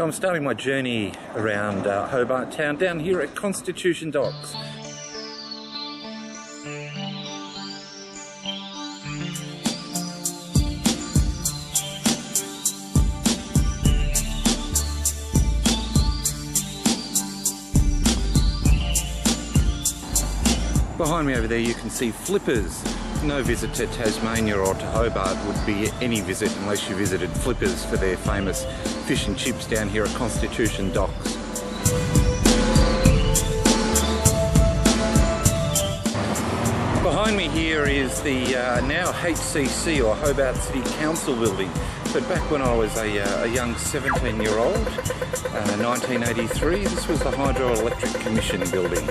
So I'm starting my journey around Hobart town, down here at Constitution Docks. Behind me over there you can see flippers. No visit to Tasmania or to Hobart would be any visit unless you visited Flippers for their famous fish and chips down here at Constitution Docks. Behind me here is the now HCC or Hobart City Council building. But back when I was a young 17-year-old, 1983, this was the Hydroelectric Commission building.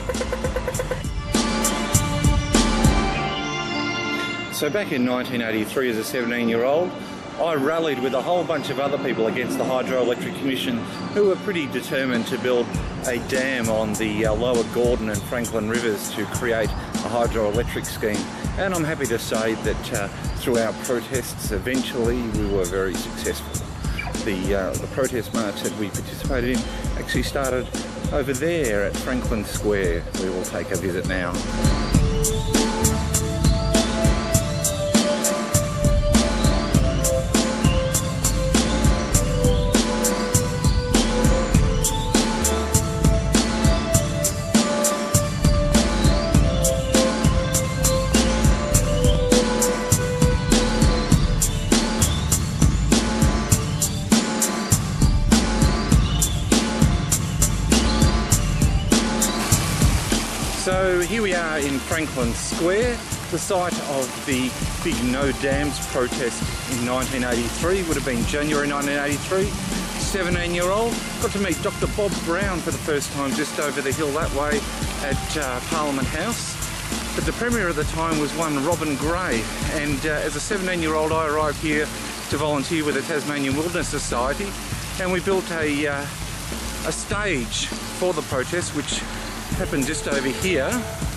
So back in 1983 as a 17-year-old, I rallied with a whole bunch of other people against the Hydroelectric Commission who were pretty determined to build a dam on the lower Gordon and Franklin rivers to create a hydroelectric scheme. And I'm happy to say that through our protests eventually we were very successful. The protest march that we participated in actually started over there at Franklin Square. We will take a visit now. So here we are in Franklin Square, the site of the big No Dams protest in 1983, would have been January 1983. 17-year-old, got to meet Dr. Bob Brown for the first time just over the hill that way at Parliament House. But the Premier at the time was one Robin Gray, and as a 17-year-old I arrived here to volunteer with the Tasmanian Wilderness Society, and we built a stage for the protest which happened just over here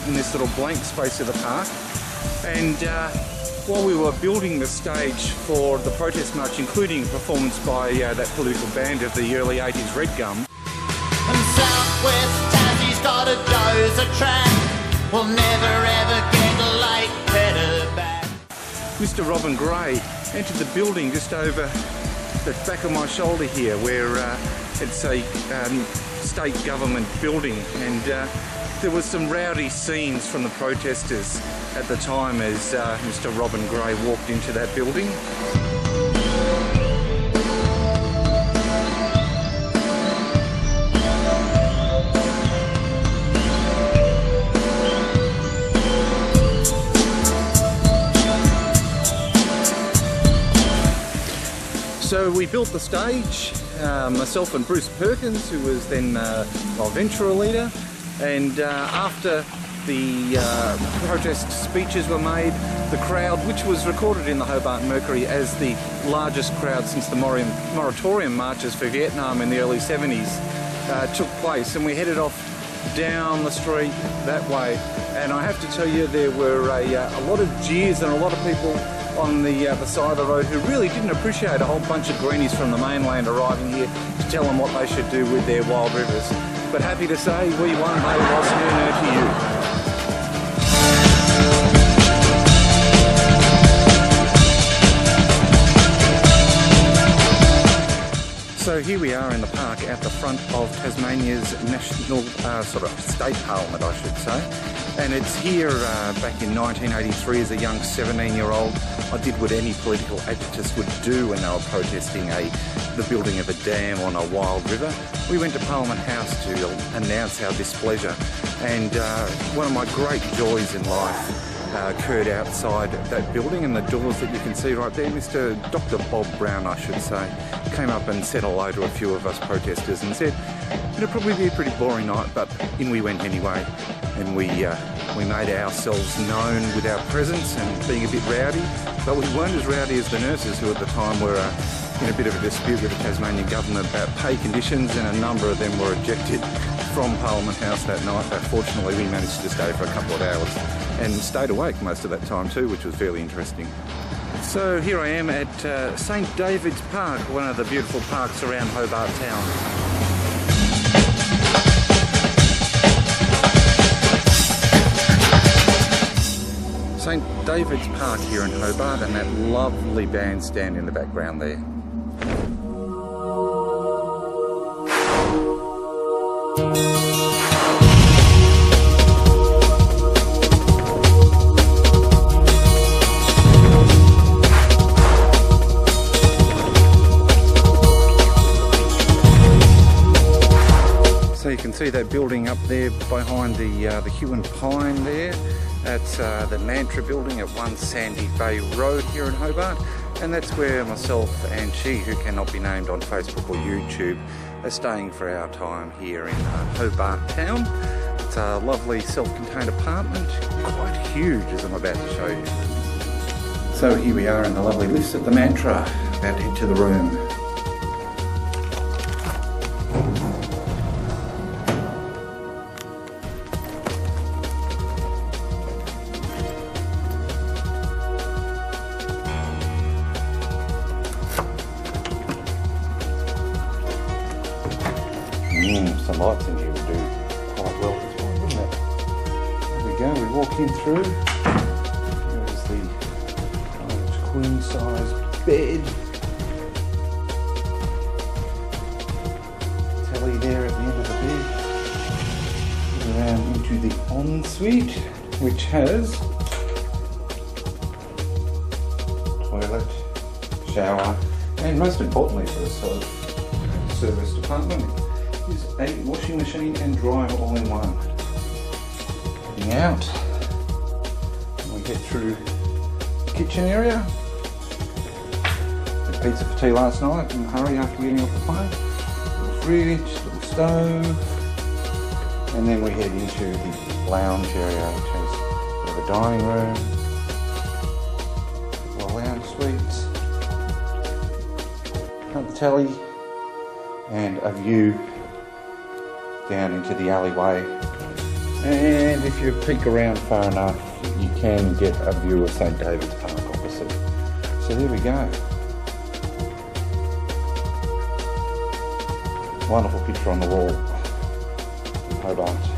in this little blank space of the park. And while we were building the stage for the protest march, including a performance by that political band of the early 80s, Red Gum. And Southwest Tassie's got a dozer track, we'll never ever get like better back. Mr. Robin Gray entered the building just over the back of my shoulder here, where it's a state government building, and there was some rowdy scenes from the protesters at the time as Mr. Robin Gray walked into that building. So we built the stage, myself and Bruce Perkins, who was then our Ventura leader, and after the protest speeches were made, the crowd, which was recorded in the Hobart Mercury as the largest crowd since the moratorium marches for Vietnam in the early 70s, took place, and we headed off down the street that way. And I have to tell you, there were a lot of jeers and a lot of people on the side of the road who really didn't appreciate a whole bunch of greenies from the mainland arriving here to tell them what they should do with their wild rivers. But happy to say, we won, they lost, no to you. So here we are in the park at the front of Tasmania's national, state parliament, I should say. And it's here back in 1983 as a young 17-year-old. I did what any political activist would do when they were protesting the building of a dam on a wild river. We went to Parliament House to announce our displeasure. And one of my great joys in life occurred outside that building, and the doors that you can see right there. Mr. Dr. Bob Brown, I should say, came up and said hello to a few of us protesters and said it'll probably be a pretty boring night, but in we went anyway. And we made ourselves known with our presence and being a bit rowdy, but we weren't as rowdy as the nurses, who at the time were in a bit of a dispute with the Tasmanian government about pay conditions, and a number of them were ejected from Parliament House that night. But fortunately we managed to stay for a couple of hours and stayed awake most of that time too, which was fairly interesting. So here I am at St David's Park, one of the beautiful parks around Hobart town. St David's Park here in Hobart, and that lovely bandstand in the background there. So you can see that building up there behind the hue and pine there. That's the Mantra building at 1 Sandy Bay Road here in Hobart, and that's where myself and she, who cannot be named on Facebook or YouTube, are staying for our time here in Hobart town. It's a lovely self-contained apartment, quite huge as I'm about to show you. So here we are in the lovely lifts at the Mantra, about to head to the room. Some lights in here would do quite well this morning, wouldn't it? There we go, we walk in through. There's the queen size bed. Telly there at the end of the bed. Around into the ensuite, which has toilet, shower, and most importantly for a service department, is a washing machine and dryer all in one. Heading out, and we get through the kitchen area. Had pizza for tea last night in a hurry after getting off the plane. Little fridge, little stove, and then we head into the lounge area, which has a bit of a dining room, little lounge suites, another telly, and a view down into the alleyway, and if you peek around far enough you can get a view of St David's Park opposite. So there we go. Wonderful picture on the wall in Hobart.